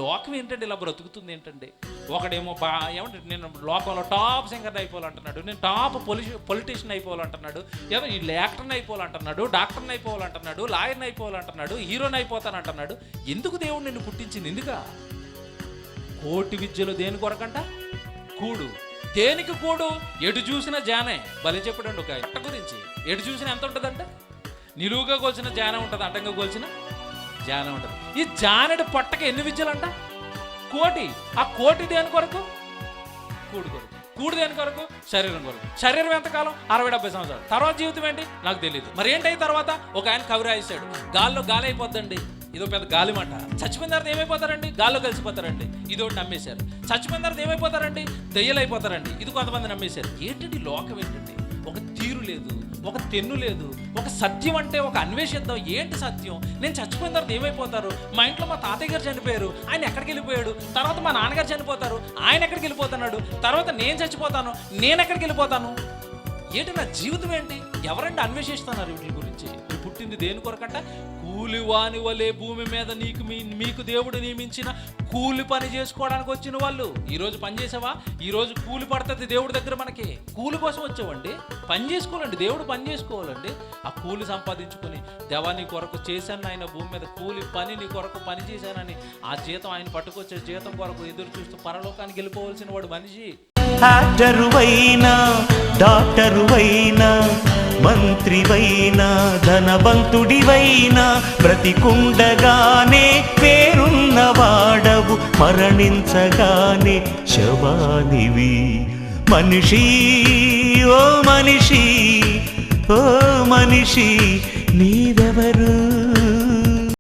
లోకం ఏంటండి ఇలా బ్రతుకుతుంది ఏంటండి? ఒకడేమో ఏమంటే నేను లోకంలో టాప్ సింగర్ అయిపోవాలంటున్నాడు, నేను టాప్ పొలిటీషియన్ అయిపోవాలంటున్నాడు, ఈ యాక్టర్ని అయిపోవాలంటున్నాడు, డాక్టర్ని అయిపోవాలంటున్నాడు, లాయర్ని అయిపోవాలంటున్నాడు, హీరోని అయిపోతానంటున్నాడు. ఎందుకు దేవుడు నిన్ను పుట్టించింది? ఎందుక? కోటి విద్యలు దేని కొరకంట? కూడు. దేనికి కూడు? ఎటు చూసిన జానే. భలే చెప్పాడండి ఒక ఎట్ట గురించి. ఎటు చూసిన ఎంత ఉంటుందంట? నిలువుగా కొలిచిన జాన ఉంటుంది, అడ్డంగా కొలిచిన జాన ఉంటుంది. ఈ జానడి పొట్టకి ఎన్ని విద్యలంట? కోటి. ఆ కోటి దేని కొరకు? కూడు కొరకు. కూడు దేని కొరకు? శరీరం కొరకు. శరీరం ఎంతకాలం? 60-70 సంవత్సరాలు. తర్వాత జీవితం ఏంటి నాకు తెలియదు. మరి ఏంటి తర్వాత? ఒక ఆయన కవి రాయిస్తాడు, గాల్లో గాలి అయిపోద్దండి. ఇదో పెద్ద గాలి మాట. చచ్చిపోయిన తర్వాత ఏమైపోతారండి? గాల్లో కలిసిపోతారండి. ఇదోటి నమ్మేశారు. చచ్చిపోయిన తర్వాత ఏమైపోతారండి? దెయ్యలు అయిపోతారండి. ఇది కొంతమంది నమ్మేశారు. ఏంటండి లోకం ఏంటండి? ఒక తీరు లేదు, ఒక తెన్ను లేదు, ఒక సత్యం అంటే ఒక అన్వేషిద్దాం. ఏంటి సత్యం? నేను చచ్చిపోయిన తర్వాత ఏమైపోతారు? మా ఇంట్లో మా తాతయ్య గారు చనిపోయారు, ఆయన ఎక్కడికి వెళ్ళిపోయాడు? తర్వాత మా నాన్నగారు చనిపోతారు, ఆయన ఎక్కడికి వెళ్ళిపోతున్నాడు? తర్వాత నేను చచ్చిపోతాను, నేను ఎక్కడికి వెళ్ళిపోతాను? ఏంటి నా జీవితం ఏంటి? ఎవరంటే అన్వేషిస్తున్నారు వీటి గురించి? పుట్టింది దేని కొరకంట? కూలివాని వలె భూమి మీద మీకు దేవుడు నియమించిన కూలి పని చేసుకోవడానికి వచ్చిన వాళ్ళు. ఈరోజు పని చేసావా? ఈరోజు కూలి పడుతుంది దేవుడి దగ్గర. మనకి కూలి కోసం వచ్చావండి. పని చేసుకోవాలండి, దేవుడు పని చేసుకోవాలండి. ఆ కూలి సంపాదించుకొని, దేవా నీ కొరకు చేశాను ఆయన భూమి మీద కూలి పని, నీ కొరకు పని చేశానని ఆ జీతం ఆయన పట్టుకొచ్చే జీతం కొరకు ఎదురు చూస్తూ పరలోకానికి వెళ్ళిపోవలసిన వాడు మనిషి. యాక్టరువైనా, డాక్టరువైనా, మంత్రివైనా, ధనవంతుడివైనా, బ్రతికుండగానే పేరున్నవాడవు, మరణించగానే శవానివి. మనిషి ఓ మనిషి, ఓ మనిషి నీవెవరు?